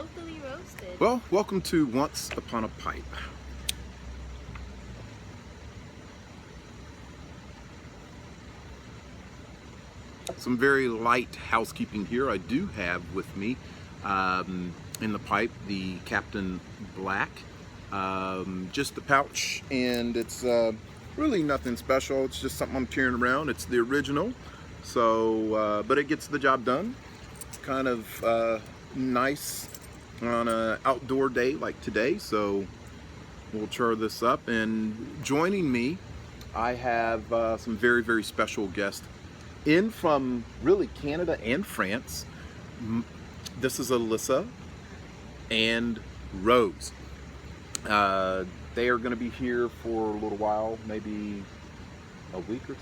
Locally roasted. Well, welcome to Once Upon a Pipe. Some very light housekeeping here. I do have with me in the pipe the Captain Black, just the pouch, and it's really nothing special. It's just something I'm carrying around. It's the original, so but it gets the job done. It's kind of nice on an outdoor day like today, so we'll char this up. And joining me, I have some very, very special guests in from really Canada and France. This is Alisa and Rose. They are going to be here for a little while, maybe a week or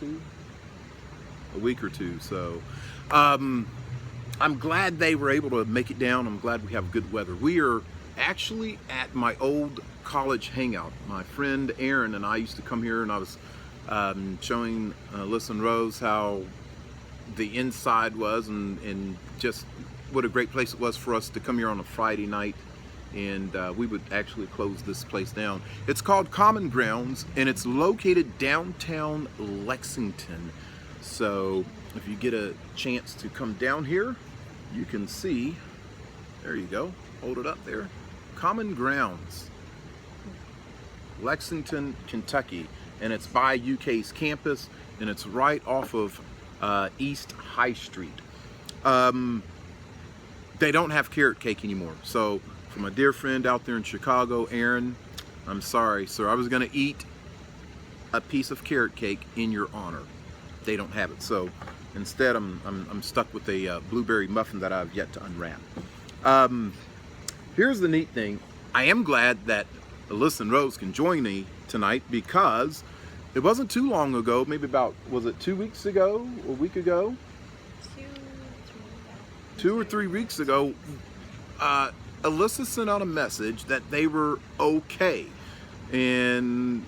two. So I'm glad they were able to make it down. I'm glad we have good weather. We are actually at my old college hangout. My friend Aaron and I used to come here, and I was showing Alisa and Rose how the inside was, and just what a great place it was for us to come here on a Friday night, and we would actually close this place down. It's called Common Grounds, and it's located downtown Lexington. So if you get a chance to come down here, you can see, there you go, hold it up there, Common Grounds, Lexington, Kentucky, and it's by UK's campus, and it's right off of East High Street. They don't have carrot cake anymore. So for my dear friend out there in Chicago, Aaron, I'm sorry, sir. I was gonna eat a piece of carrot cake in your honor. They don't have it. So instead, I'm stuck with a blueberry muffin that I've yet to unwrap. Here's the neat thing. I am glad that Alisa and Rose can join me tonight, because it wasn't too long ago, maybe about, was it 2 weeks ago, a week ago? 2 or 3 weeks ago, Alisa sent out a message that they were okay, and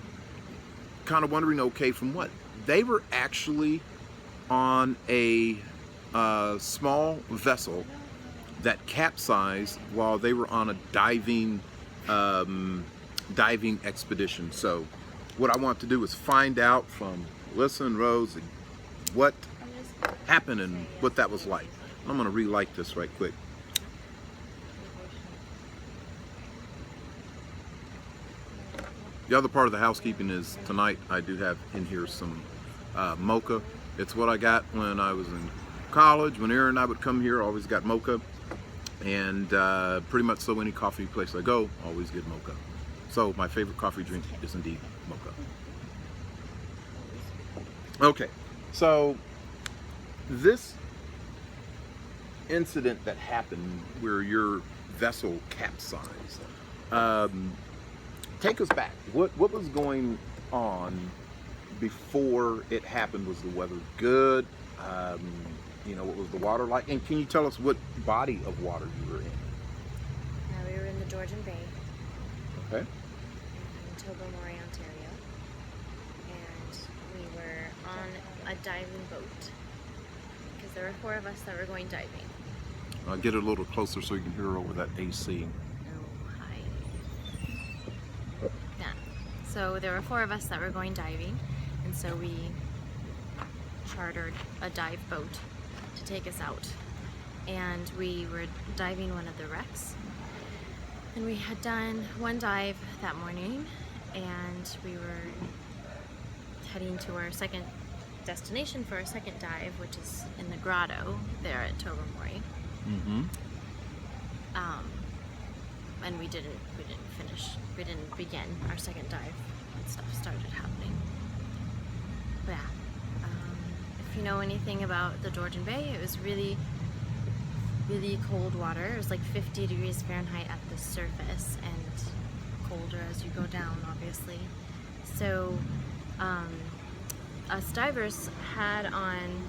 kind of wondering okay from what? They were actually on a small vessel that capsized while they were on a diving expedition. So what I want to do is find out from Alisa and Rose what happened and what that was like. I'm going to relight this right quick. The other part of the housekeeping is tonight I do have in here some mocha. It's what I got when I was in college. When Aaron and I would come here, I always got mocha. And pretty much so any coffee place I go, always get mocha. So my favorite coffee drink is indeed mocha. Okay, so this incident that happened where your vessel capsized, take us back. What was going on before it happened? Was the weather good? You know, what was the water like? And can you tell us what body of water you were in? We were in the Georgian Bay. Okay. In Tobermory, Ontario. And we were on a diving boat, because there were 4 of us that were going diving. I'll get it a little closer so you can hear over that AC. Oh, hi. Yeah. So there were 4 of us that were going diving, and so we chartered a dive boat to take us out. And we were diving one of the wrecks. And we had done one dive that morning, and we were heading to our second destination for our second dive, which is in the Grotto there at Tobermory. Mm-hmm. And we didn't begin our second dive when stuff started happening. But yeah, if you know anything about the Georgian Bay, it was really, really cold water. It was like 50 degrees Fahrenheit at the surface, and colder as you go down, obviously. So us divers had on,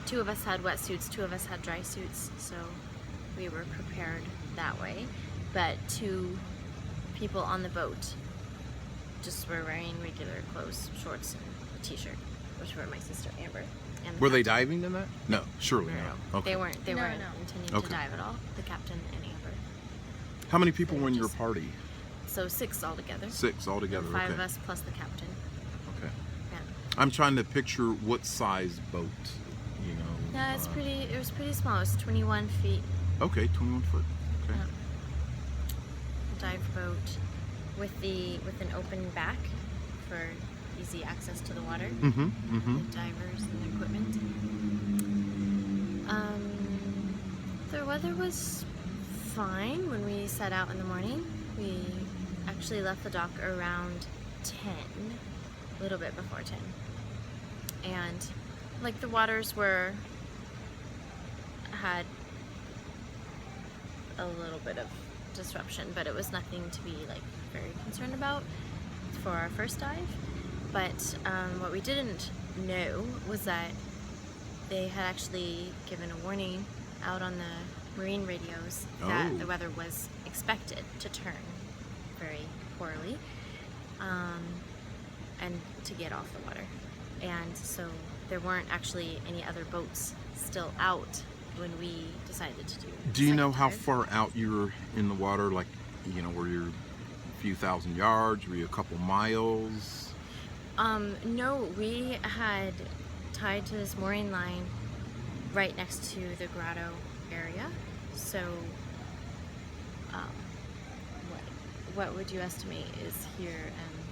2 of us had wetsuits, 2 of us had dry suits, so we were prepared that way. But 2 people on the boat just were wearing regular clothes, shorts and a t-shirt, which were my sister Amber. And Were they diving in that? No, surely No, not. no. Okay. They weren't No. intending to dive at all, the captain and Amber. How many people were in your party? So 6 altogether. 6 altogether. And 5 okay. of us plus the captain. Okay. Yeah. I'm trying to picture what size boat, you know. Yeah, it's pretty. It was pretty small. It was 21 feet. Okay, 21 foot. Okay. Yeah. Dive boat with an open back for easy access to the water. Mm-hmm. Mm-hmm. The divers and the equipment. The weather was fine when we set out in the morning. We actually left the dock around 10, a little bit before 10. And like the waters had a little bit of disruption, but it was nothing to be like very concerned about for our first dive. But what we didn't know was that they had actually given a warning out on the marine radios that the weather was expected to turn very poorly and to get off the water. And so there weren't actually any other boats still out when we decided to do. Do you know how dive. far out you were in the water? Like, you know, were you a few thousand yards? Were you a couple miles? No, we had tied to this mooring line right next to the Grotto area. So, what would you estimate is here and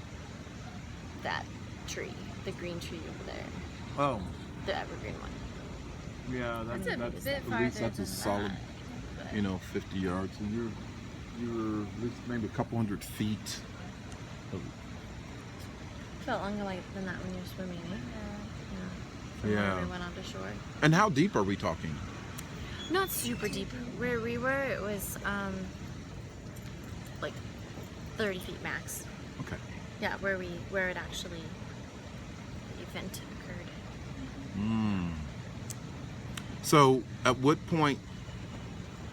that tree, the green tree over there, Oh, the evergreen one. yeah, That's a bit at farther least that's a than solid, that, you know, 50 yards, and you were at least maybe a couple hundred feet. Felt longer than that when you're swimming, eh? From Yeah. where we went onto shore. And how deep are we talking? Not super deep. Where we were, it was like 30 feet max. Okay. Yeah, where it actually the event occurred. Mm. So, at what point,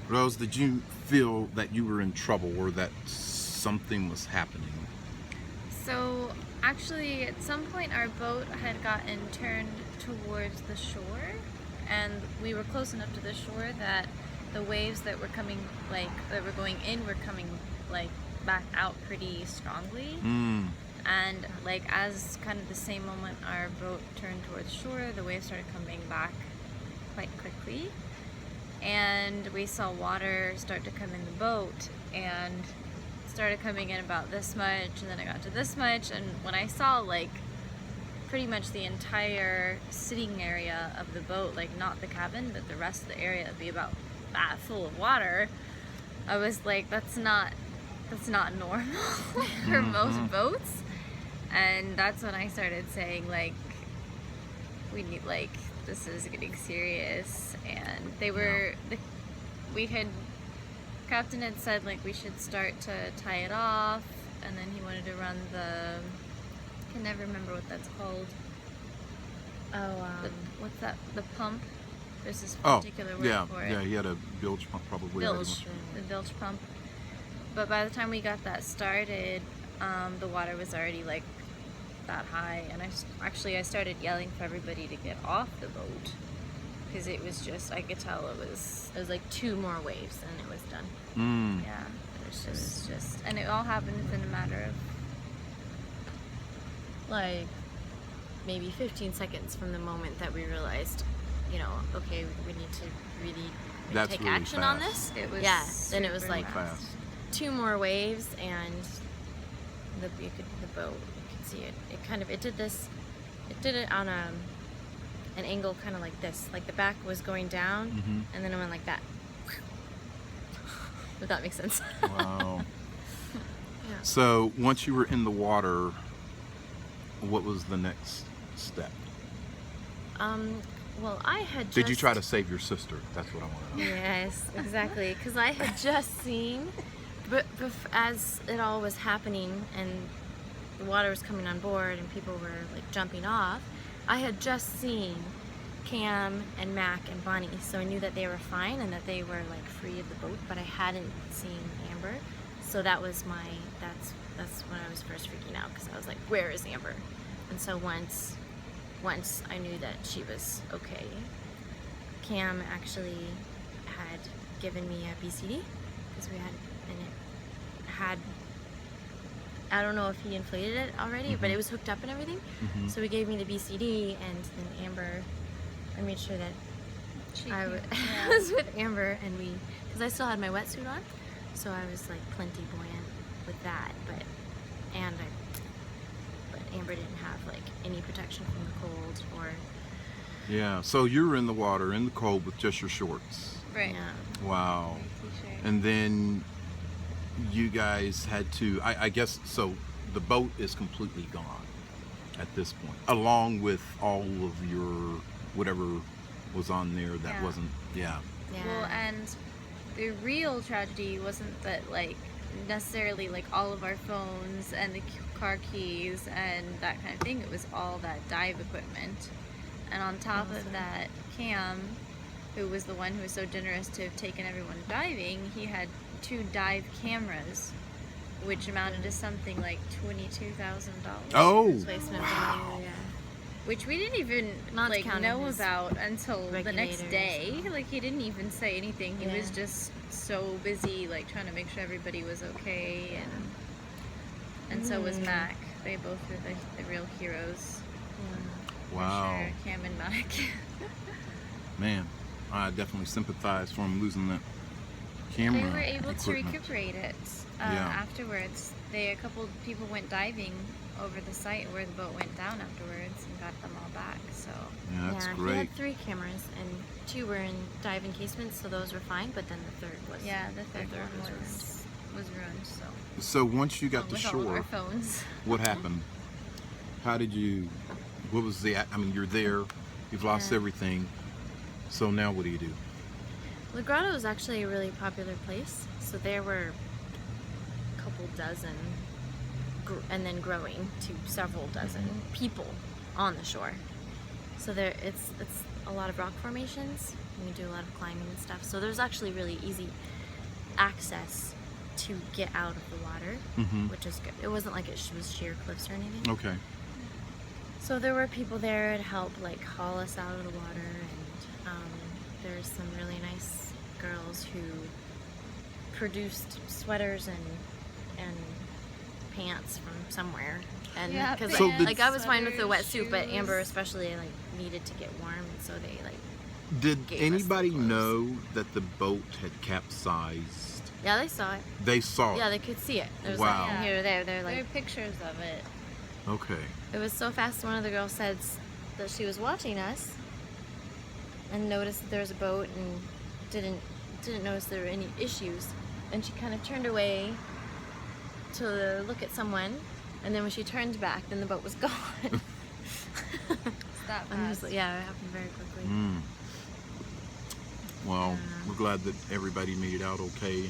Rose, did you feel that you were in trouble or that something was happening? So actually at some point our boat had gotten turned towards the shore, and we were close enough to the shore that the waves that were coming, like that were going in, were coming like back out pretty strongly. Mm. And like as kind of the same moment our boat turned towards shore, the waves started coming back quite quickly, and we saw water start to come in the boat, and started coming in about this much, and then it got to this much, and when I saw like pretty much the entire sitting area of the boat, like not the cabin but the rest of the area, be about that full of water, I was like, that's not normal for most boats. And that's when I started saying, like, we need, like, this is getting serious. And they were Captain had said, like, we should start to tie it off, and then he wanted to run I can never remember what that's called. What's that? The pump? There's this particular word for it. Yeah, he had a bilge pump probably. Bilge, the bilge pump. But by the time we got that started, the water was already, like, that high, and I started yelling for everybody to get off the boat. Because it was just, I could tell it was like 2 more waves and it was done. Mm. yeah, it was just, and it all happened within a matter of, Like maybe 15 seconds from the moment that we realized, you know, okay, we need to really That's take really action on fast. this. it was Then it was super like Fast. 2 more waves, and the boat, you could see it. It did it on an angle kind of like this. Like the back was going down, Mhm. and then it went like that. If that makes sense. Wow. Yeah. So once you were in the water, what was the next step? Well, I had just... Did you try to save your sister? That's what I want to know. Yes, exactly. Because I had just seen, but as it all was happening and the water was coming on board and people were like jumping off, I had just seen Cam and Mac and Bonnie, so I knew that they were fine and that they were like free of the boat, but I hadn't seen Amber. So that was that's when I was first freaking out, because I was like, where is Amber? And so once I knew that she was okay, Cam actually had given me a BCD, because we had and it had, I don't know if he inflated it already, but it was hooked up and everything. So he gave me the BCD, and then Amber, I made sure that I was with Amber, and because I still had my wetsuit on, so I was like plenty buoyant with that, but Amber didn't have like any protection from the cold or. Yeah, so you were in the water, in the cold, with just your shorts. Right. Yeah. Wow. T-shirt. And then you guys had to, I guess, so the boat is completely gone at this point, along with all of your, whatever was on there that wasn't, Yeah. Well, and the real tragedy wasn't that, like, necessarily, like, all of our phones and the car keys and that kind of thing. It was all that dive equipment. And on top of that, Cam, who was the one who was so generous to have taken everyone diving, he had 2 dive cameras, which amounted to something like $22,000. Oh, Replacement wow. value, yeah. Which we didn't even Not like counting know his about until the next regulators. day. Like, he didn't even say anything. He was Yeah. just so busy, like, trying to make sure everybody was okay, and so was Mac. They both were the real heroes. For Wow. sure. Cam and Mac. Man, I definitely sympathize for him losing that camera. They were able to equipment. recuperate it Yeah. afterwards. A couple people went diving over the site where the boat went down afterwards and got them all back. So Yeah, that's He great. had 3 cameras, and 2 were in dive encasements, so those were fine. But then the third was. yeah, the third third one was was ruined. So So once you got to with all of our shore, phones. what happened? How did you, what was the, I mean, you're there, you've lost Yeah. everything, so now what do you do? The Grotto is actually a really popular place, so there were a couple dozen, and then growing to several dozen people on the shore. So it's a lot of rock formations, and we do a lot of climbing and stuff. So there's actually really easy access to get out of the water, which is good. It wasn't like it was sheer cliffs or anything. Okay. So there were people there to help, like, haul us out of the water, and there's some really nice girls who produced sweaters and pants from somewhere. And Yeah, because So did- like I was fine with the sweaters, wetsuit, but Amber shoes. especially like needed to get warm, and so they like Did gave us the anybody clothes. know that the boat had capsized? yeah they saw it. They saw it. Yeah, they could see it. There's Wow. like here or there. They're There are like pictures of it. Okay. it was so fast. One of the girls said that she was watching us and noticed that there was a boat and didn't notice there were any issues, and she kind of turned away to look at someone, and then when she turned back, then the boat was gone. It's that And it was- fast. yeah, it happened very quickly. Well, we're glad that everybody made it out okay,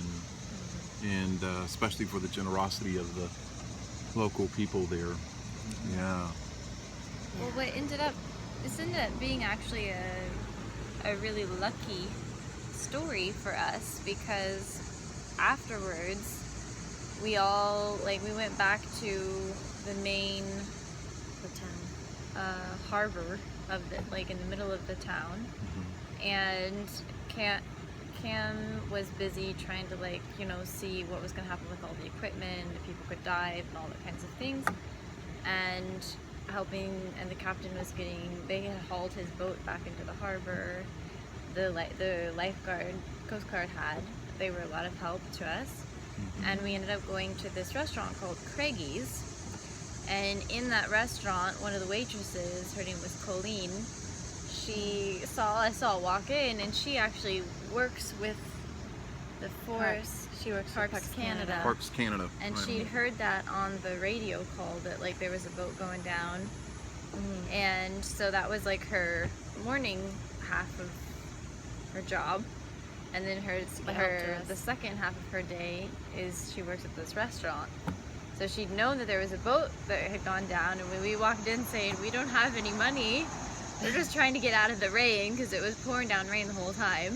and especially for the generosity of the local people there. Yeah. Well, this ended up being actually a really lucky story for us, because afterwards we all, like, we went back to the main The town. harbor of the, like, in the middle of the town, and Cam was busy trying to, like, you know, see what was going to happen with all the equipment, if people could dive and all that kinds of things, and helping, and the captain was they had hauled his boat back into the harbor. The lifeguard, Coast Guard they were a lot of help to us, and we ended up going to this restaurant called Craigie's, and in that restaurant, one of the waitresses, her name was Colleen, I saw walk in, and she actually works with the forest. She works for Parks Canada. Parks Canada. And right. she'd heard that on the radio call that, like, there was a boat going down. And so that was, like, her morning half of her job. And then the second half of her day is she works at this restaurant. So she'd known that there was a boat that had gone down, and when we walked in saying, we don't have any money, we're just trying to get out of the rain, because it was pouring down rain the whole time.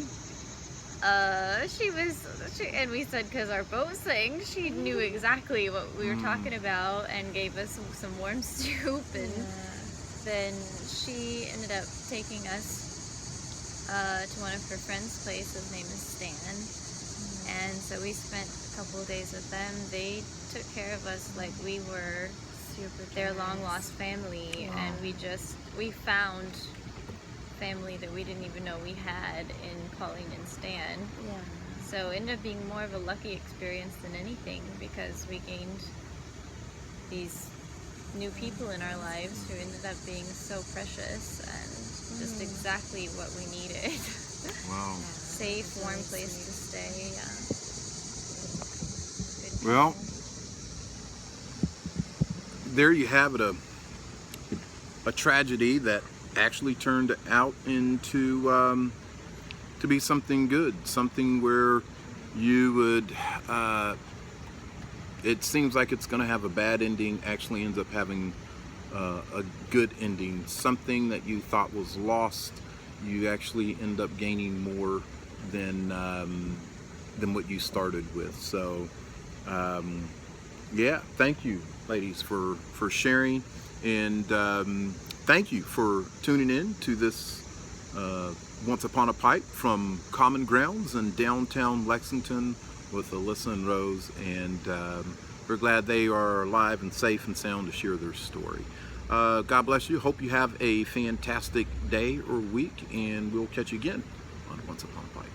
And we said, because our boat sank, she knew exactly what we were talking about, and gave us some warm soup, and then she ended up taking us to one of her friend's place. His name is Stan, and So we spent a couple of days with them. They took care of us like we were their long lost family, and we found family that we didn't even know we had in Pauline and Stan. Yeah. So it ended up being more of a lucky experience than anything, because we gained these new people in our lives who ended up being so precious and just exactly what we needed. Wow. Safe, warm place to stay. Good Well, people. there you have it, a tragedy that actually turned out into to be something good, something where you would it seems like it's going to have a bad ending, actually ends up having a good ending. Something that you thought was lost, you actually end up gaining more than what you started with. So yeah, thank you, ladies, for sharing, and thank you for tuning in to this Once Upon a Pipe from Common Grounds in downtown Lexington with Alisa and Rose, and we're glad they are alive and safe and sound to share their story. God bless you. Hope you have a fantastic day or week, and we'll catch you again on Once Upon a Pipe.